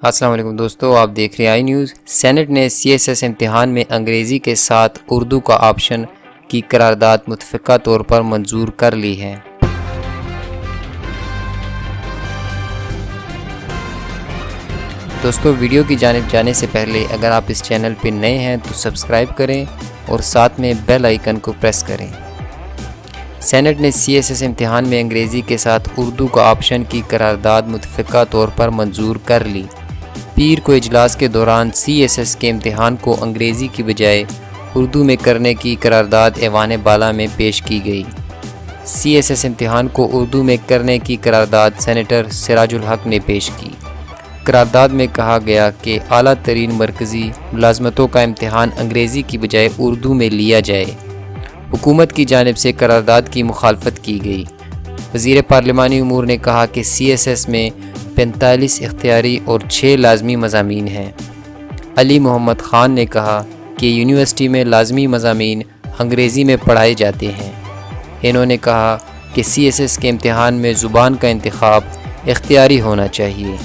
السلام علیکم دوستو، آپ دیکھ رہے ہیں آئی نیوز۔ سینٹ نے CSS امتحان میں انگریزی کے ساتھ اردو کا آپشن کی قرارداد متفقہ طور پر منظور کر لی ہے۔ دوستو، ویڈیو کی جانب جانے سے پہلے اگر آپ اس چینل پہ نئے ہیں تو سبسکرائب کریں اور ساتھ میں بیل آئیکن کو پریس کریں۔ سینٹ نے CSS امتحان میں انگریزی کے ساتھ اردو کا آپشن کی قرارداد متفقہ طور پر منظور کر لی۔ پیر کو اجلاس کے دوران CSS کے امتحان کو انگریزی کی بجائے اردو میں کرنے کی قرارداد ایوان بالا میں پیش کی گئی۔ CSS امتحان کو اردو میں کرنے کی قرارداد سینیٹر سراج الحق نے پیش کی۔ قرارداد میں کہا گیا کہ اعلیٰ ترین مرکزی ملازمتوں کا امتحان انگریزی کی بجائے اردو میں لیا جائے۔ حکومت کی جانب سے قرارداد کی مخالفت کی گئی۔ وزیر پارلیمانی امور نے کہا کہ CSS میں 45 اختیاری اور 6 لازمی مضامین ہیں۔ علی محمد خان نے کہا کہ یونیورسٹی میں لازمی مضامین انگریزی میں پڑھائے جاتے ہیں۔ انہوں نے کہا کہ CSS کے امتحان میں زبان کا انتخاب اختیاری ہونا چاہیے۔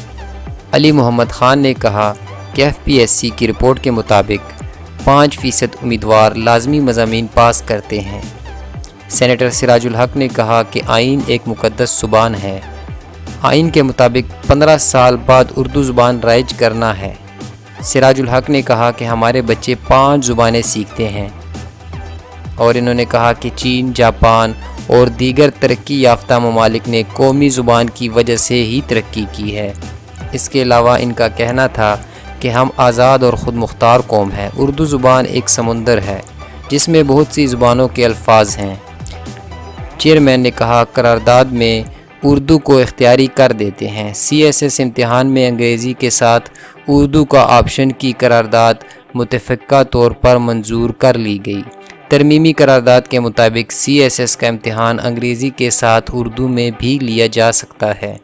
علی محمد خان نے کہا کہ FPSC کی رپورٹ کے مطابق 5% امیدوار لازمی مضامین پاس کرتے ہیں۔ سینیٹر سراج الحق نے کہا کہ آئین ایک مقدس زبان ہے۔ آئین کے مطابق 15 سال بعد اردو زبان رائج کرنا ہے۔ سراج الحق نے کہا کہ ہمارے بچے 5 زبانیں سیکھتے ہیں، اور انہوں نے کہا کہ چین، جاپان اور دیگر ترقی یافتہ ممالک نے قومی زبان کی وجہ سے ہی ترقی کی ہے۔ اس کے علاوہ ان کا کہنا تھا کہ ہم آزاد اور خود مختار قوم ہیں۔ اردو زبان ایک سمندر ہے جس میں بہت سی زبانوں کے الفاظ ہیں۔ چیئرمین نے کہا قرارداد میں اردو کو اختیاری کر دیتے ہیں۔ CSS امتحان میں انگریزی کے ساتھ اردو کا آپشن کی قرارداد متفقہ طور پر منظور کر لی گئی۔ ترمیمی قرارداد کے مطابق CSS کا امتحان انگریزی کے ساتھ اردو میں بھی لیا جا سکتا ہے۔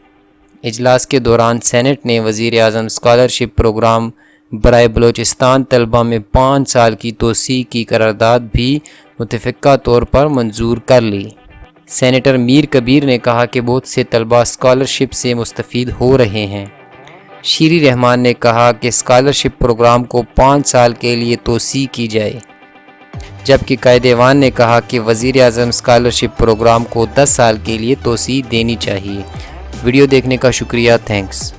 اجلاس کے دوران سینٹ نے وزیر اعظم اسکالرشپ پروگرام برائے بلوچستان طلبہ میں 5 سال کی توسیع کی قرارداد بھی متفقہ طور پر منظور کر لی۔ سینیٹر میر کبیر نے کہا کہ بہت سے طلبہ اسکالرشپ سے مستفید ہو رہے ہیں۔ شیری رحمان نے کہا کہ اسکالرشپ پروگرام کو 5 سال کے لیے توسیع کی جائے، جبکہ قائد ایوان نے کہا کہ وزیر اعظم اسکالرشپ پروگرام کو 10 سال کے لیے توسیع دینی چاہیے۔ ویڈیو دیکھنے کا شکریہ، تھینکس۔